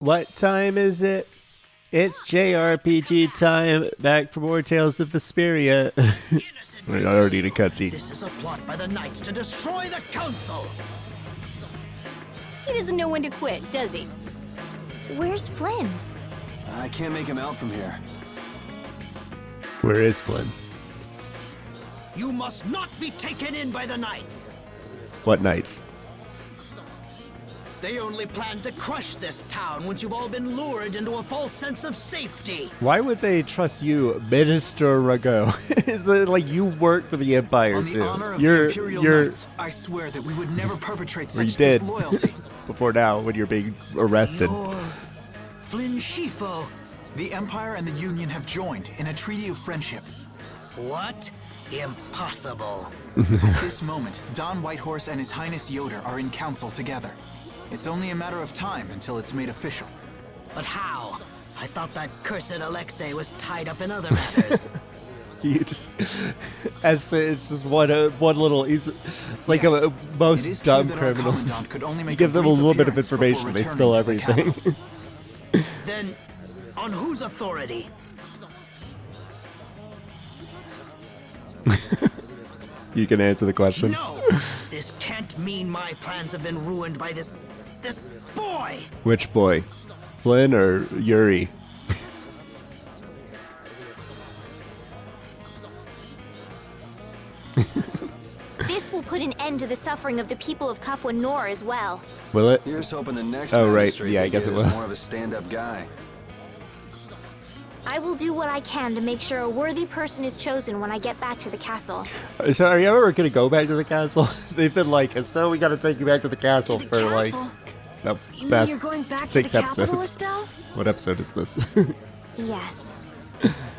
What time is it? It's JRPG time. Back for more Tales of Vesperia. Wait, I already need a cutscene. This is a plot by the Knights to destroy the Council. He doesn't know when to quit, does he? Where's Flynn? I can't make him out from here. Where is Flynn? You must not be taken in by the Knights. What Knights? They only plan to crush this town once you've all been lured into a false sense of safety. Why would they trust you, Minister Rago? Is it like you work for the Empire On the too? honor of the Imperial Knights, I swear that we would never perpetrate such disloyalty. Before now, when you're being arrested. You're Flynn Shifo. The Empire and the Union have joined in a treaty of friendship. What? Impossible. At this moment, Don Whitehorse and His Highness Yoder are in council together. It's only a matter of time until it's made official. But how? I thought that cursed Alexei was tied up in other matters. You just, it's just one little. It's like Yes, a most it is dumb true that our criminals. commandant could only You make give them a brief little bit of appearance information, before they spill returning to the everything. Then, on whose authority? You can answer the question. No! This can't mean my plans have been ruined by this boy! Which boy, Flynn or Yuri? This will put an end to the suffering of the people of Capua Nor as well. Will it? Here's hoping the next Oh, right. magistrate Yeah, I they guess get it is will. more of a stand-up guy. I will do what I can to make sure a worthy person is chosen when I get back to the castle. So are you ever gonna go back to the castle? They've been like, Estelle, we gotta take you back to the castle To the for like castle? the You mean past you're going back to 6 the capital, episodes. Estelle? What episode is this? Yes.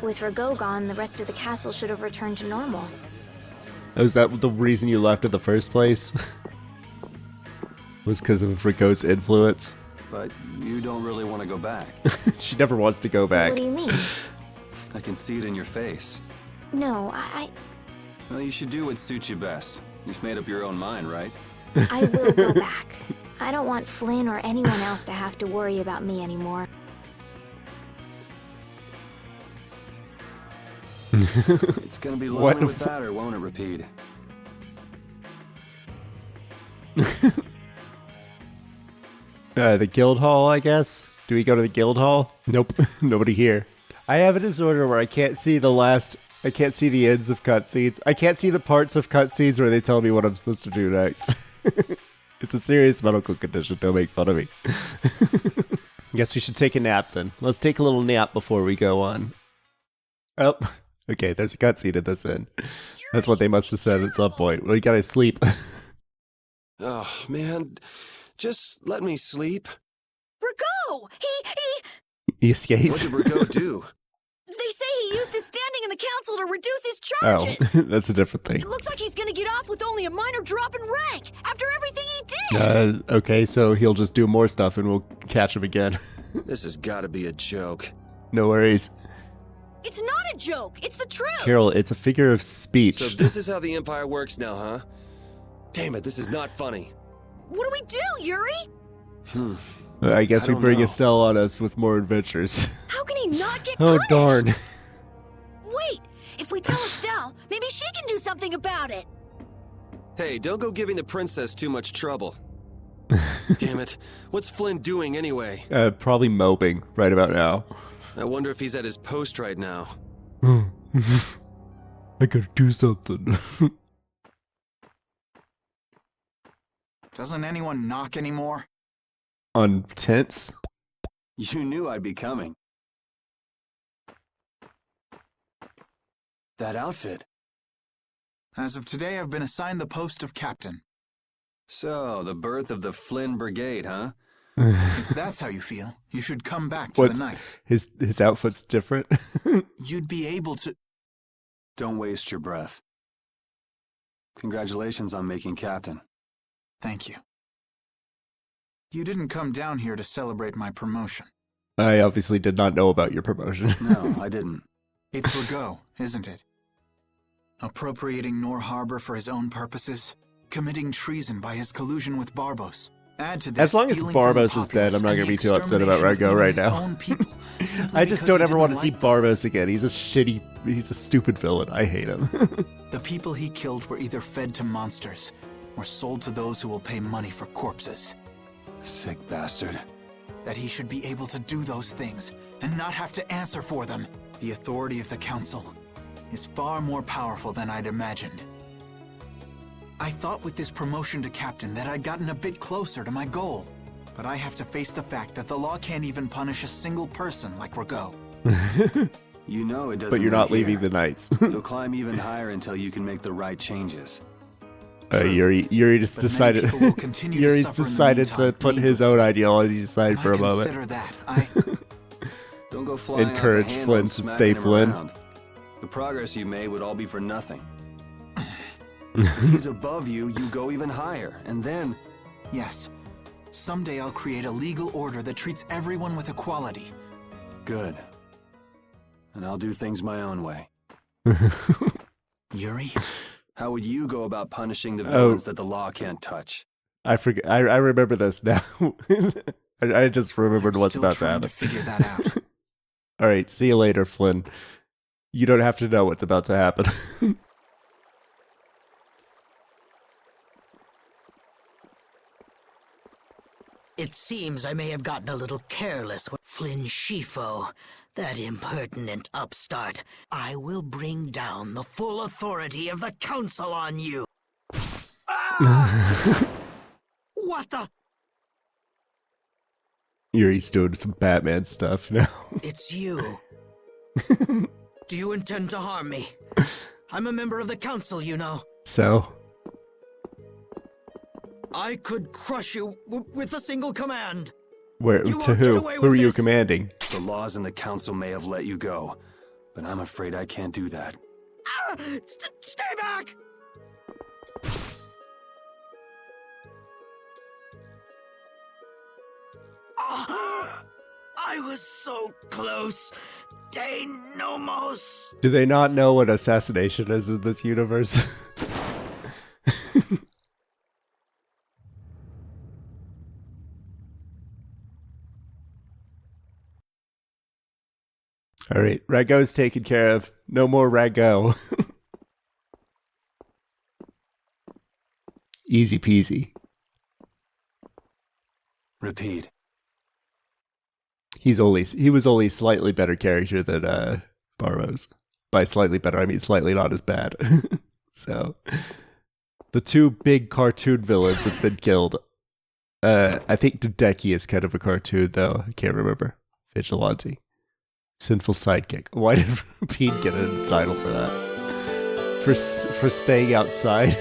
With Rago gone, the rest of the castle should have returned to normal. Is that the reason you left in the first place? Was because of Rico's influence? But you don't really want to go back. She never wants to go back. What do you mean? I can see it in your face. No, Well, you should do what suits you best. You've made up your own mind, right? I will go back. I don't want Flynn or anyone else to have to worry about me anymore. It's gonna be What? lonely with that, or won't it repeat? The guild hall, I guess? Do we go to the guild hall? Nope, nobody here. I have a disorder where I can't see I can't see the ends of cutscenes. I can't see the parts of cutscenes where they tell me what I'm supposed to do next. It's a serious medical condition, don't make fun of me. Guess we should take a nap then. Let's take a little nap before we go on. Oh, okay, there's a cutscene in this end. That's what they must have said at some point. We gotta sleep. Oh, man. Just let me sleep. Rago! He escaped. What did Rago do? They say he used his standing in the council to reduce his Oh, charges. that's a different thing. It looks like he's gonna get off with only a minor drop in rank after everything he did. Okay, so he'll just do more stuff and we'll catch him again. This has got to be a joke. No worries. It's not a joke. It's the truth. Carol, it's a figure of speech. So this is how the Empire works now, huh? Damn it, this is not funny. What do we do, Yuri? I guess I we don't bring know. Estelle on us with more adventures. How can he not get Oh, punished? darn. Wait, if we tell Estelle, maybe she can do something about it. Hey, don't go giving the princess too much trouble. Damn it. What's Flynn doing anyway? Probably moping right about now. I wonder if he's at his post right now. I gotta do something. Doesn't anyone knock anymore? On tents? You knew I'd be coming. That outfit. As of today, I've been assigned the post of captain. So, the birth of the Flynn Brigade, huh? If that's how you feel, you should come back to the Knights. His outfit's different? You'd be able to... Don't waste your breath. Congratulations on making captain. Thank you. You didn't come down here to celebrate my promotion. I obviously did not know about your promotion. No, I didn't. It's Rago, isn't it? Appropriating Nor Harbor for his own purposes, committing treason by his collusion with Barbos, Add to this, As long as stealing from the Barbos is dead, populace I'm not and gonna the be too upset about extermination of Rago right even his now. own people, simply I just because don't he ever want to didn't see like them. Barbos again. He's a stupid villain. I hate him. The people he killed were either fed to monsters or sold to those who will pay money for corpses. Sick bastard. That he should be able to do those things and not have to answer for them. The authority of the council is far more powerful than I'd imagined. I thought with this promotion to captain that I'd gotten a bit closer to my goal, but I have to face the fact that the law can't even punish a single person like Rago. You know it doesn't. But you're not end leaving here. the Knights. You'll climb even higher until you can make the right changes. Yuri just But many decided. people will continue to Yuri's suffer in the decided to meantime, put his own needlessly. ideology aside When for I a moment. consider that, I... Don't go flying Encourage off the handle Flynn and to smacking stay him Flynn. around. The progress you made would all be for nothing. If he's above you, you go even higher, and then Yes. Someday I'll create a legal order that treats everyone with equality. good. And I'll do things my own way. Yuri? How would you go about punishing the Oh. villains that the law can't touch? I forget. I remember this now. I just remembered I'm what's still about to trying happen. to figure that out. All right, see you later, Flynn. You don't have to know what's about to happen. It seems I may have gotten a little careless with Flynn Shifo, that impertinent upstart. I will bring down the full authority of the council on you. Ah! What the? Yuri's doing some Batman stuff now. It's you. Do you intend to harm me? I'm a member of the council, you know. So, I could crush you with a single command. where You to won't get who? away Who with are you this. commanding? The laws and the council may have let you go, but I'm afraid I can't do that. Ah! Stay back! Ah! I was so close. De nomos. Do they not know what assassination is in this universe? All right, Rago's taken care of. No more Rago. Easy peasy. Repeat. He was only slightly better character than Barrows. By slightly better, I mean slightly not as bad. So, the two big cartoon villains have been killed. I think Dodeki is kind of a cartoon, though. I can't remember. Vigilante. Sinful Sidekick. Why did Pete get a title for that? For staying outside.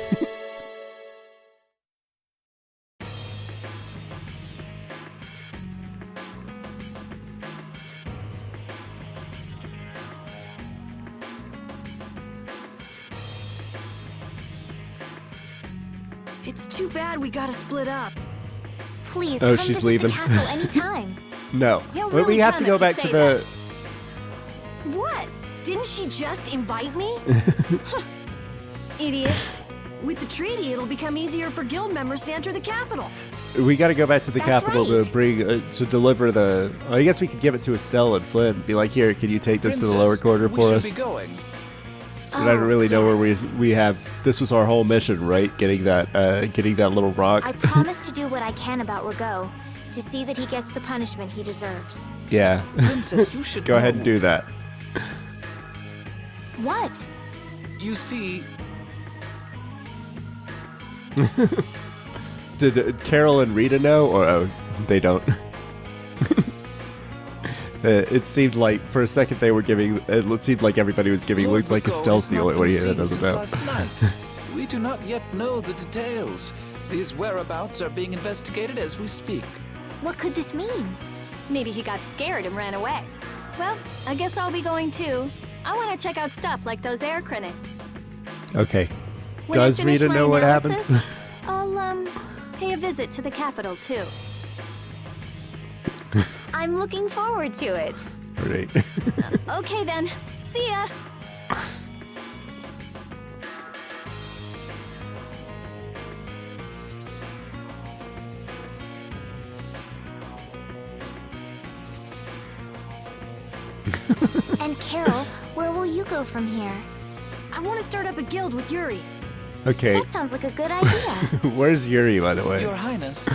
It's too bad we gotta split up. Please, Oh, come she's visit leaving. the castle anytime. No. He'll But we really have to come go if you back to say the... What? Didn't she just invite me? Huh. Idiot. With the treaty, it'll become easier for guild members to enter the capital. We got to go back to the That's capital right. to bring to deliver the. I guess we could give it to Estelle and Flynn. Be like, here, can you take this to the lower quarter for us? Going. But I don't really know where yes. we have. This was our whole mission, right? Getting that little rock. I promise to do what I can about Rago, to see that he gets the punishment he deserves. Yeah. Princess, you should Go ahead and know. do that. What? You see, Did Carol and Rita know, or oh, they don't? It seemed like for a second they were giving. It seemed like everybody was giving. Lord Looks like Rico Estelle's has the not only been one here that seen doesn't since know. last night. We do not yet know the details. His whereabouts are being investigated as we speak. What could this mean? Maybe he got scared and ran away. Well, I guess I'll be going too. I want to check out stuff like those air crinic. Okay. When I Does finish Rita my know what happened? analysis, I'll pay a visit to the capital too. I'm looking forward to it. Right. Okay then. See ya. And Carol, where will you go from here? I want to start up a guild with Yuri. Okay. That sounds like a good idea. Where's Yuri, by the way? Your Highness.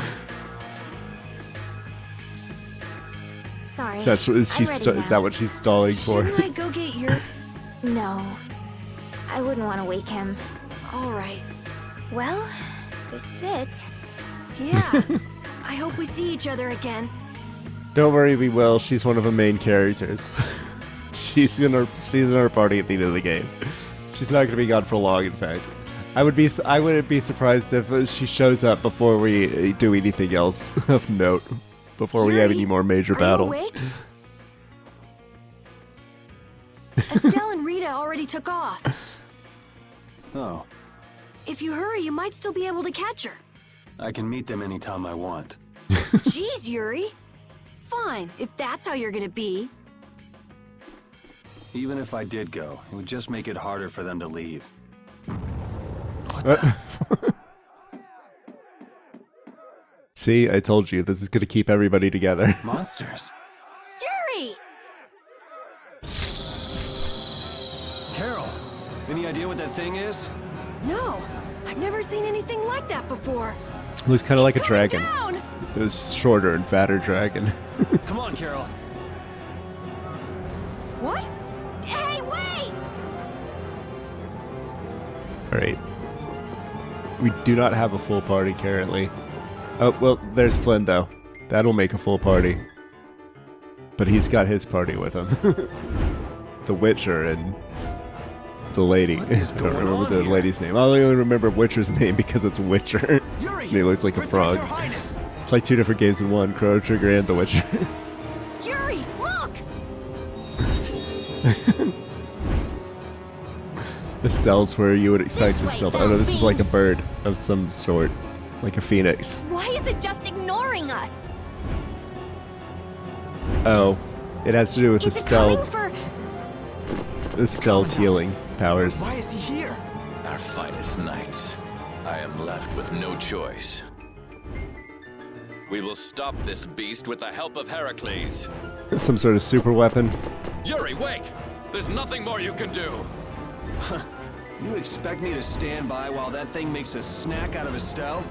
Sorry. Is that, is that what she's stalling for? Shouldn't I go get Yuri? No. I wouldn't want to wake him. All right. Well, this is it. Yeah. I hope we see each other again. Don't worry, we will. She's one of the main characters. she's in our party at the end of the game. She's not going to be gone for long, in fact. I wouldn't be surprised if she shows up before we do anything else of note. Before we have any more major battles. Estelle and Rita already took off. Oh, If you hurry, you might still be able to catch her. I can meet them anytime I want. Jeez, Yuri. Fine, if that's how you're gonna be. Even if I did go, it would just make it harder for them to leave. See, I told you, this is going to keep everybody together. Monsters. Yuri! Carol, any idea what that thing is? No, I've never seen anything like that before. It looks kind of like a Coming dragon. down! It was shorter and fatter dragon. Come on, Carol. What? Hey, wait! Alright. We do not have a full party currently. Oh, well, there's Flynn, though. That'll make a full party. But he's got his party with him. The Witcher and the lady. I don't remember the lady's name. I only remember Witcher's name because it's Witcher. Yuri, And he looks like a greetings, frog. Your Highness. It's like 2 different games in one, Chrono Trigger and The Witcher. Yuri, look! Estelle's where you would expect This way, Estelle. Oh no, this is like a Belvin. bird of some sort. Like a phoenix. Why is it just ignoring us? Oh. It has to do with Is it coming Estelle. for... Estelle's healing powers. Why is he here? Our finest knights. I am left with no choice. We will stop this beast with the help of Heracles. Some sort of super weapon. Yuri, wait! There's nothing more you can do. You expect me to stand by while that thing makes a snack out of Estelle?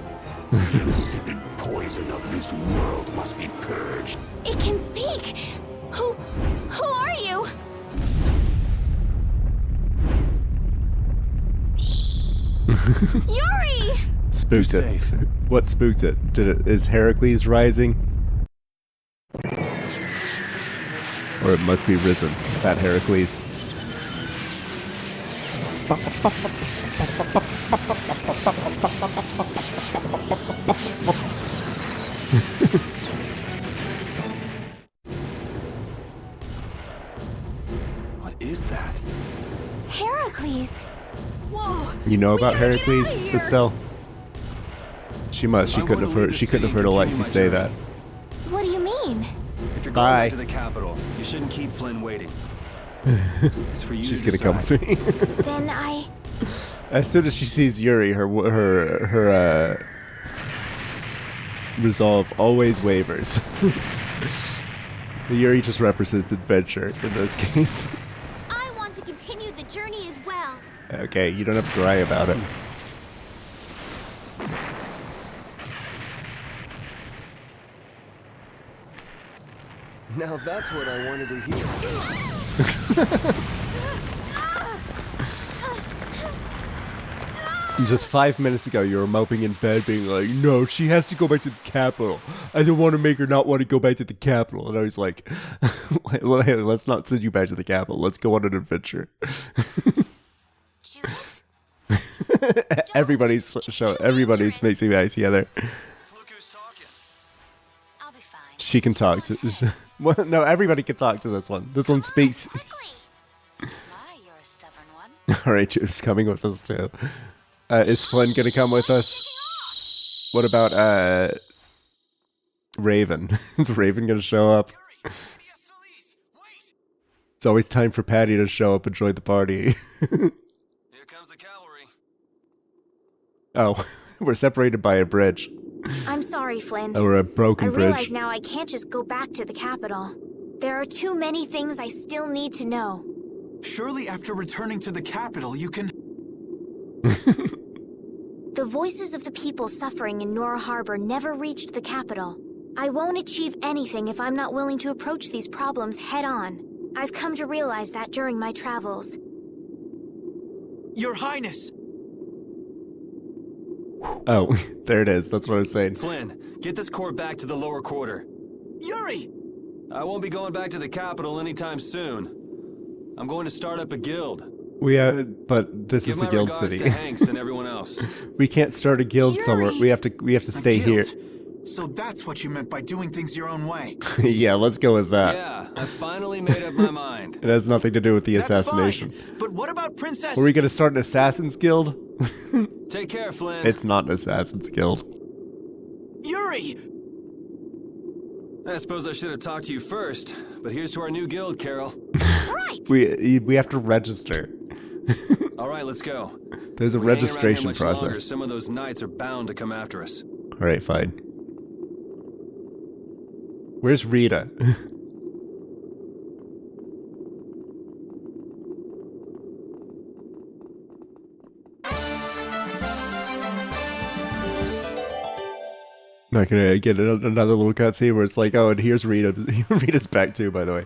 The insipid poison of this world must be purged. It can speak! Who are you? Yuri! Spooked You're it. safe. What spooked it? Is Heracles rising? Or it must be risen. Is that Heracles? What is that? Heracles. Whoa! You know We about gotta get Heracles, outta here. Estelle? She must. She I couldn't wanna have heard. leave the She couldn't have city heard and Alexi continue my say journey. that. What do you mean? If you're going Bye. back to the capital, you shouldn't keep Flynn waiting. It's for you She's to gonna come decide. with me. Then I... As soon as she sees Yuri, her resolve always wavers. Yuri just represents adventure in this case. I want to continue the journey as well. Okay, you don't have to cry about it. Now that's what I wanted to hear. Just 5 minutes ago, you were moping in bed, being like, "No, she has to go back to the capital. I don't want to make her not want to go back to the capital." And I was like, "Hey, let's not send you back to the capital. Let's go on an adventure." Judas? Everybody's everybody's mixing back together. Look who's talking. I'll be fine. She can talk to. Well, no, everybody can talk to this one. This one speaks. Quickly! My, you're a stubborn one. All right, Jude's coming with us too. Is Flynn gonna come with us? What about Raven? Is Raven gonna show up? It's always time for Patty to show up and join the party. Here comes the cavalry. Oh, we're separated by a bridge. I'm sorry, Flynn. Or a broken I realize bridge. now I can't just go back to the capital. There are too many things I still need to know. Surely after returning to the capital, you can... The voices of the people suffering in Nora Harbor never reached the capital. I won't achieve anything if I'm not willing to approach these problems head-on. I've come to realize that during my travels. Your Highness! Oh, there it is. That's what I was saying. Flynn, get this core back to the lower quarter. Yuri! I won't be going back to the capital anytime soon. I'm going to start up a guild. But this is the guild city. To Hanks and everyone else. We can't start a guild Yuri! somewhere. We have to stay here. So that's what you meant by doing things your own way. Yeah, let's go with that. Yeah, I finally made up my mind. It has nothing to do with the assassination. Fine. But what about Princess... Are we gonna start an assassin's guild? Take care, Flynn. It's not an assassin's guild. Yuri! I suppose I should have talked to you first, but here's to our new guild, Carol. Right! We have to register. All right, let's go. There's a We hang around here registration much longer, process. some of those knights are bound to come after us. All right, fine. Where's Rita? Not gonna get another little cutscene where it's like, oh, and here's Rita. Rita's back too, by the way.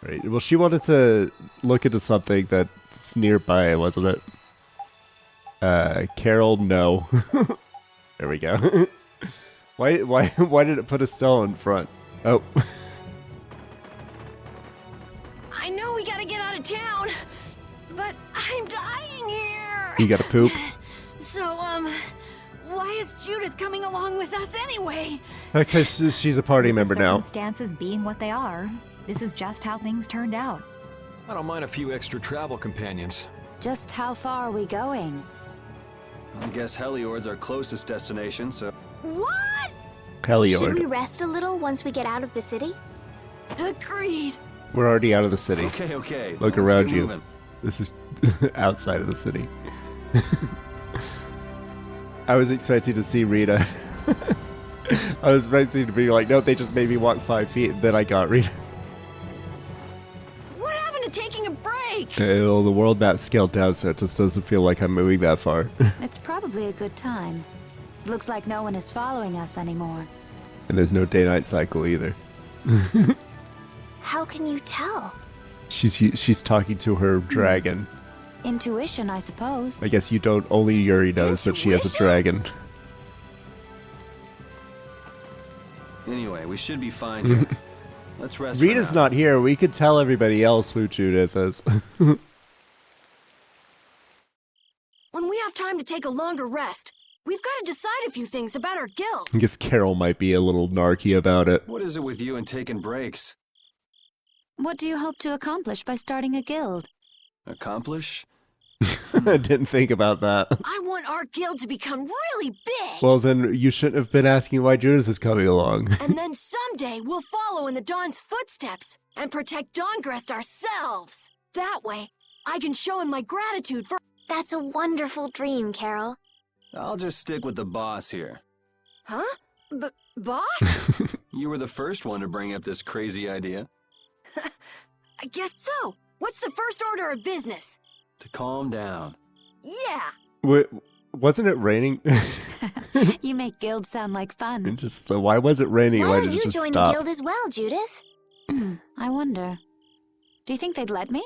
All right. Well, she wanted to look into something that's nearby, wasn't it? Carol, no. There we go. Why did it put a stone in front? Oh. I know we gotta get out of town, but I'm dying here. You gotta poop. So, why is Judith coming along with us anyway? Because she's a party member now. Circumstances being what they are, this is just how things turned out. I don't mind a few extra travel companions. Just how far are we going? I guess Heliord's our closest destination, so... What? Heliord. Should we rest a little once we get out of the city? Agreed. We're already out of the city. Okay. Look Let's around get you. moving. This is outside of the city. I was expecting to see Rita. I was expecting to be like, no, they just made me walk 5 feet, and then I got Rita. What happened to taking a break? Well, the world map's scaled down, so it just doesn't feel like I'm moving that far. It's probably a good time. Looks like no one is following us anymore. And there's no day-night cycle either. How can you tell? She's talking to her dragon. Intuition, I suppose. I guess you don't. Only Yuri knows that she has a dragon. Anyway, we should be fine here. Let's rest Rita's for now. not here. We could tell everybody else who Judith is. When we have time to take a longer rest, we've got to decide a few things about our guild. I guess Carol might be a little narky about it. What is it with you and taking breaks? What do you hope to accomplish by starting a guild? Accomplish? I didn't think about that. I want our guild to become really big. Well, then you shouldn't have been asking why Judith is coming along. And then someday we'll follow in the Dawn's footsteps and protect Dawngrest ourselves. That way, I can show him my gratitude for... That's a wonderful dream, Carol. I'll just stick with the boss here. Huh? Boss? You were the first one to bring up this crazy idea. I guess so. What's the first order of business? To calm down. Yeah. Wait, wasn't it raining? You make guilds sound like fun. And just why was it raining? Why did don't it you just join stop? the guild as well, Judith? I wonder. Do you think they'd let me?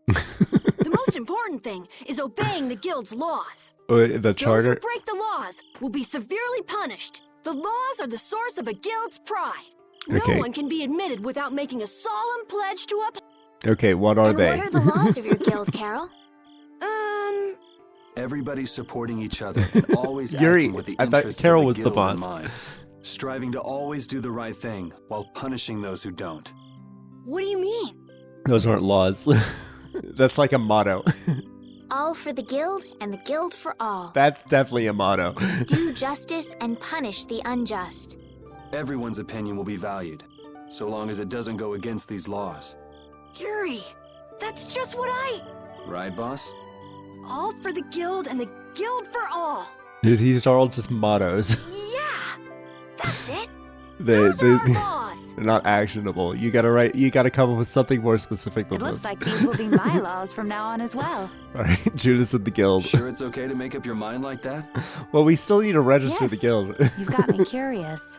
The most important thing is obeying the guild's laws. The charter? Those who break the laws will be severely punished. The laws are the source of a guild's pride. Okay. No one can be admitted without making a solemn pledge to uphold. Okay, what are And they? what are the laws of your guild, Carol? Everybody supporting each other and always Yuri, acting with the I thought interests Carol of the was the guild boss. in mind. Striving to always do the right thing while punishing those who don't. What do you mean? Those aren't laws. That's like a motto. All for the guild and the guild for all. That's definitely a motto. Do justice and punish the unjust. Everyone's opinion will be valued, so long as it doesn't go against these laws. Yuri, that's just what Right, boss? All for the guild and the guild for all. These are all just mottos. Yeah, that's it. They Those are our laws. They're not actionable. You gotta come up with something more specific than It looks this. like these will be my laws from now on as well. Alright, Judas and the guild. Sure it's okay to make up your mind like that? Well, we still need to register the Yes. guild. You've got me curious.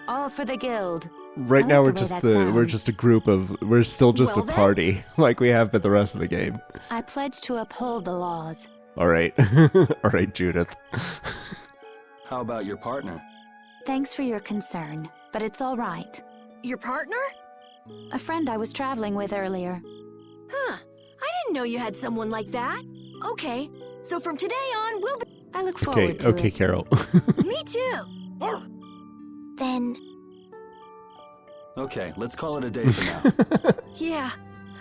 All for the guild. Right I now like we're the way that we're sounds. just a group of we're still just Well a then. party like we have been the rest of the game. I pledge to uphold the laws. All right. All right, Judith. How about your partner? Thanks for your concern, but it's all right. Your partner? A friend I was traveling with earlier. Huh. I didn't know you had someone like that. Okay, so from today on, we'll be... I look Okay, forward to okay, it. Carol. Me too. Then Okay, let's call it a day for now. Yeah,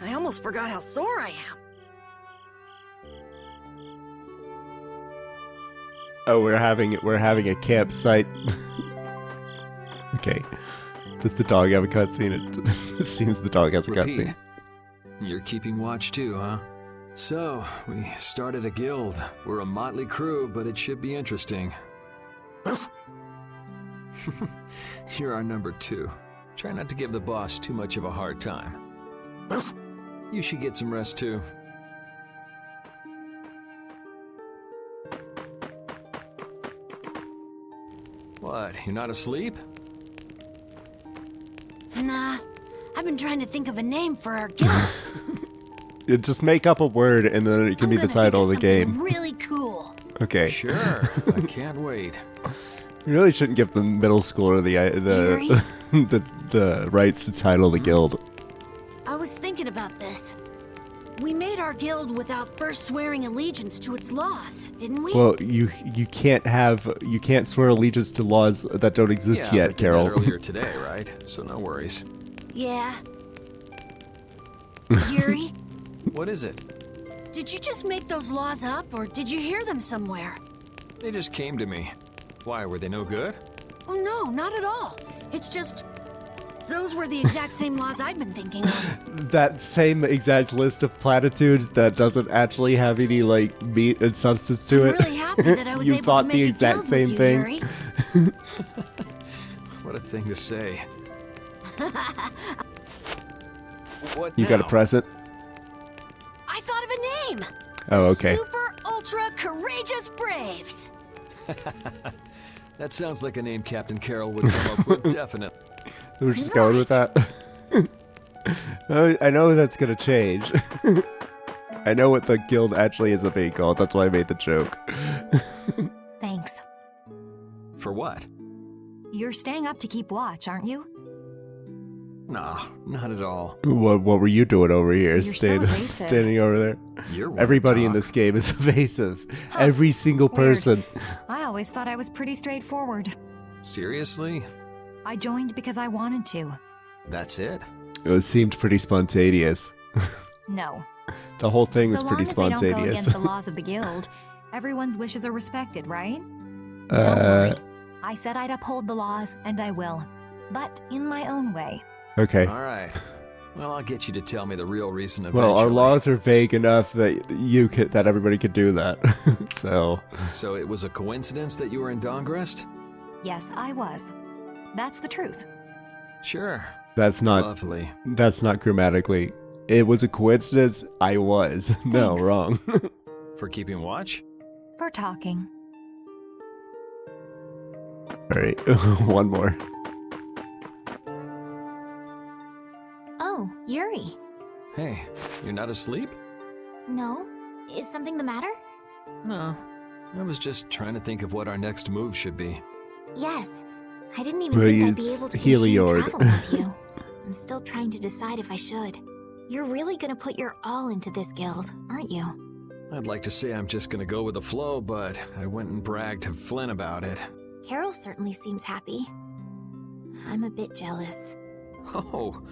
I almost forgot how sore I am. Oh, we're having a campsite. Okay. Does the dog have a cutscene? It seems the dog has a Repeat. cutscene. You're keeping watch too, huh? So, we started a guild. We're a motley crew, but it should be interesting. You're our number 2. Try not to give the boss too much of a hard time. You should get some rest too. What, you're not asleep? Nah, I've been trying to think of a name for our guild. You just make up a word and then it can I'm be the gonna think title of the something game. Really cool. Okay. Sure, I can't wait. You really shouldn't give the middle schooler Yuri? the rights to title the guild. I was thinking about this. We made our guild without first swearing allegiance to its laws, didn't we? Well, you can't swear allegiance to laws that don't exist Yeah, yet, we did Carol. that earlier today, right? So no worries. Yeah. Yuri, What is it? did you just make those laws up, or did you hear them somewhere? They just came to me. Why, were they no good? Oh no, not at all. It's just... those were the exact same laws I'd been thinking of. That same exact list of platitudes that doesn't actually have any like meat and substance to I'm it. really happy that I was You able thought to make the a exact guild same with you, thing. Yuri. What a thing to say. What You got a now? present? I thought of a name. Oh, okay. Super Ultra Courageous Braves. That sounds like a name Captain Carroll would come up with, definitely. We're just going with that. I know that's gonna change. I know what the guild actually is being called. That's why I made the joke. Thanks. For what? You're staying up to keep watch, aren't you? Nah, not at all. What were you doing over here, You're so evasive. standing over there? You're one Everybody to in talk. this game is evasive. Every single Weird. person. I always thought I was pretty straightforward. Seriously? I joined because I wanted to. That's it? It seemed pretty spontaneous. No. The whole thing was so pretty long as they don't go spontaneous. against the laws of the guild, everyone's wishes are respected, right? Don't Uh, worry. I said I'd uphold the laws, and I will. But in my own way. Okay. All right. Well, I'll get you to tell me the real reason eventually. Well, our laws are vague enough that everybody could do that. So So it was a coincidence that you were in Dongrest? Yes, I was. That's the truth. Sure. that's not Lovely. grammatically. It was a coincidence. I was. No, Thanks. wrong. For keeping watch? For talking. All right, one more. Oh, Yuri. Hey, you're not asleep? No? Is something the matter? No. I was just trying to think of what our next move should be. Yes. I didn't even Well, think I'd be it's able to continue Heliord. traveling with you. I'm still trying to decide if I should. You're really gonna put your all into this guild, aren't you? I'd like to say I'm just gonna go with the flow, but I went and bragged to Flynn about it. Carol certainly seems happy. I'm a bit jealous. Oh,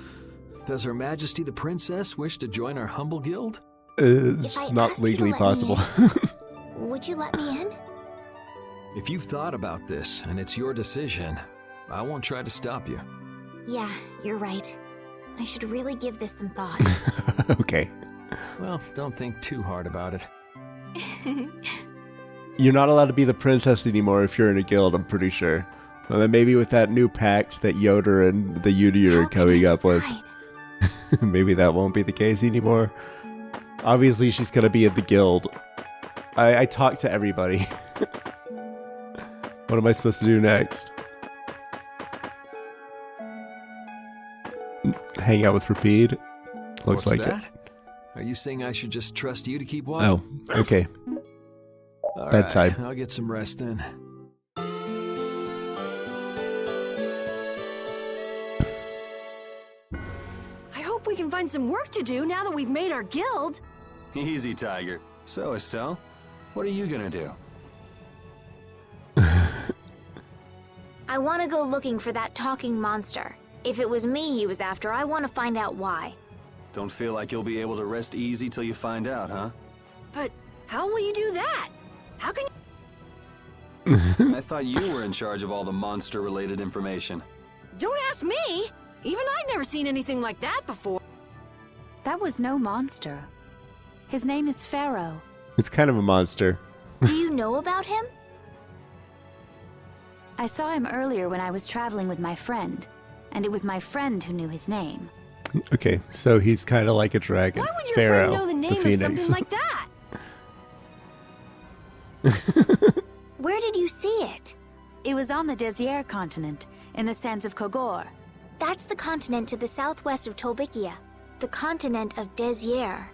does Her Majesty the Princess wish to join our humble guild? It's If I not asked you to legally let me possible. Would you let me in? If you've thought about this and it's your decision, I won't try to stop you. Yeah, you're right. I should really give this some thought. Okay. Well, don't think too hard about it. You're not allowed to be the princess anymore if you're in a guild, I'm pretty sure. Well, then maybe with that new pact that Yoder and the Yuri are coming up with, maybe that won't be the case anymore. Obviously, she's gonna be in the guild. I talked to everybody. What am I supposed to do next? Hang out with Rapide? Looks What's like that? it. Are you saying I should just trust you to keep watch? Oh, okay. All Bedtime. right, I'll get some rest then. I hope we can find some work to do now that we've made our guild. Easy, Tiger. So, Estelle, what are you gonna do? I want to go looking for that talking monster. If it was me he was after, I want to find out why. Don't feel like you'll be able to rest easy till you find out, huh? But how will you do that? How can I thought you were in charge of all the monster-related information. Don't ask me! Even I've never seen anything like that before. That was no monster. His name is Pharaoh. It's kind of a monster. Do you know about him? I saw him earlier when I was traveling with my friend, and it was my friend who knew his name. Okay, so he's kind of like a dragon. Why would your Pharaoh, friend know the name of Phoenix. something like that? Where did you see it? It was on the Désir continent, in the sands of Kogor. That's the continent to the southwest of Tolbikia. The continent of Désir.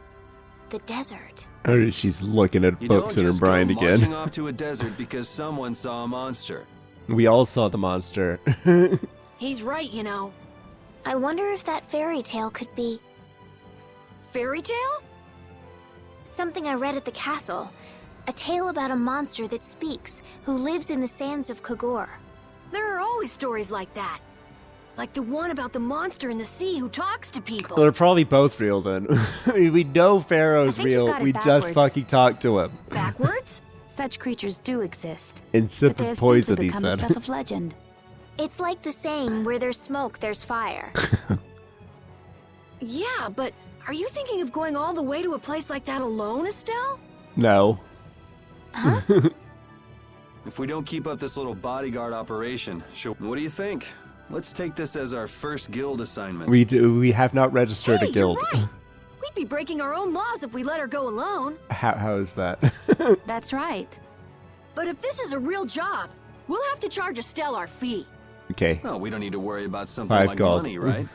The desert. Oh, she's looking at You books in don't her just mind go marching again. off to a desert because someone saw a monster. We all saw the monster. He's right, you know. I wonder if that fairy tale could be Fairy tale? something I read at the castle. A tale about a monster that speaks, who lives in the sands of Kogor. There are always stories like that. Like the one about the monster in the sea who talks to people. They're probably both real then. I mean, we know Pharaoh's I think you've real. got it We just backwards. fucking talked to him. Backwards? Such creatures do exist. but they Insipid have poison, simply he become the said. stuff of legend. It's like the saying, where there's smoke, there's fire. Yeah, but are you thinking of going all the way to a place like that alone, Estelle? No. If we don't keep up this little bodyguard operation, sure. What do you think? Let's take this as our first guild assignment. We have not registered Hey, a guild. You're right. We'd be breaking our own laws if we let her go alone. How is that? That's right. But if this is a real job, we'll have to charge Estelle our fee. Okay. Oh, we don't need to worry about something 5 like gold. money, right?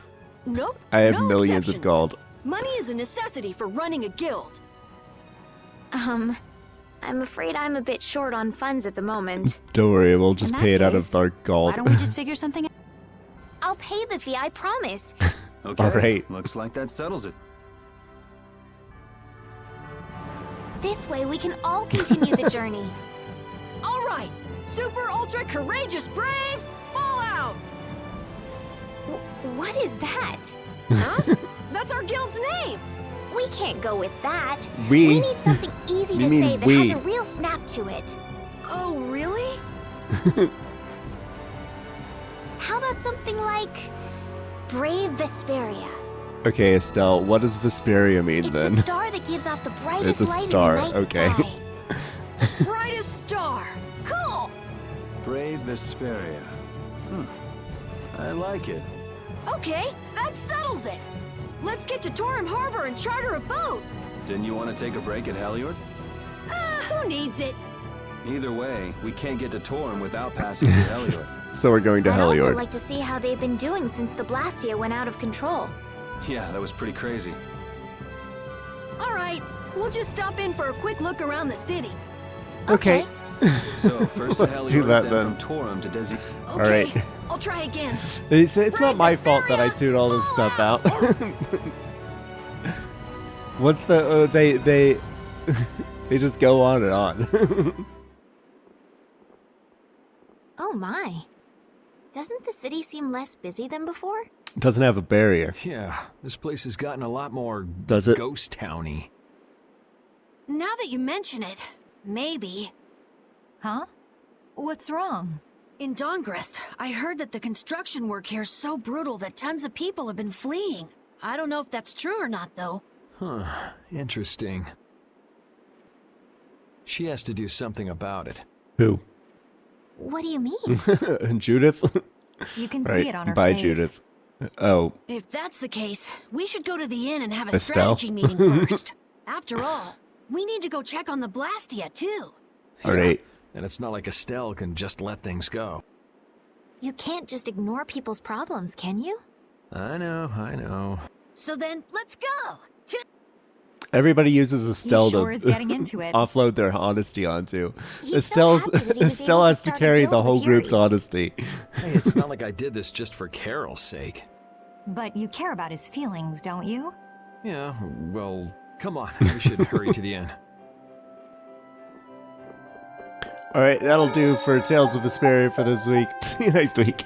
Nope. I have no millions exceptions. of gold. Money is a necessity for running a guild. I'm afraid I'm a bit short on funds at the moment. Don't worry, we'll just In that pay it out of case, our gold. Why don't we just figure something out? I'll pay the fee, I promise. Okay. All right. Looks like that settles it. This way we can all continue the journey. All right, super ultra courageous braves, fall out! What is that? Huh? That's our guild's name. We can't go with that. We? need something easy You to mean say that we? has a real snap to it. Oh, really? How about something like Brave Vesperia? Okay, Estelle, what does Vesperia mean It's then? the star that gives off the brightest It's a light star, in the night okay. sky. Brightest star. Cool. Brave Vesperia. I like it. Okay, that settles it. Let's get to Torim Harbor and charter a boat. Didn't you want to take a break at Heliord? Who needs it? Either way, we can't get to Torim without passing through Heliord. So we're going to I'd also Heliord. like to see how they've been doing since the Blastia went out of control. Yeah, that was pretty crazy. All right, we'll just stop in for a quick look around the city. Okay. So, first to Let's Heliord, do that then then. from Torim to Desi. Okay, All right. I'll try again. It's not my fault that I tune all this stuff out. What's the they they just go on and on. Oh my. Doesn't the city seem less busy than before? Doesn't have a barrier. Yeah, this place has gotten a lot more Does it? ghost towny. Now that you mention it, maybe. Huh? What's wrong? In Dawngrest, I heard that the construction work here is so brutal that tons of people have been fleeing. I don't know if that's true or not, though. Huh, interesting. She has to do something about it. Who? What do you mean? Judith? You can Right, see it on her bye, face. Judith. Oh, If that's the case, we should go to the inn and have a Estelle? strategy meeting first. After all, we need to go check on the Blastia, too. all right. And it's not like Estelle can just let things go. You can't just ignore people's problems, can you? I know. So then, let's go! Everybody uses Estelle sure is to getting into it. offload their honesty onto. He's so Estelle's happy that he was Estelle able to has to start a carry guild the with whole group's Yuri. honesty. Hey, it's not like I did this just for Carol's sake. But you care about his feelings, don't you? Yeah, well, come on. We should hurry to the inn. All right, that'll do for Tales of Vesperia for this week. See you next week.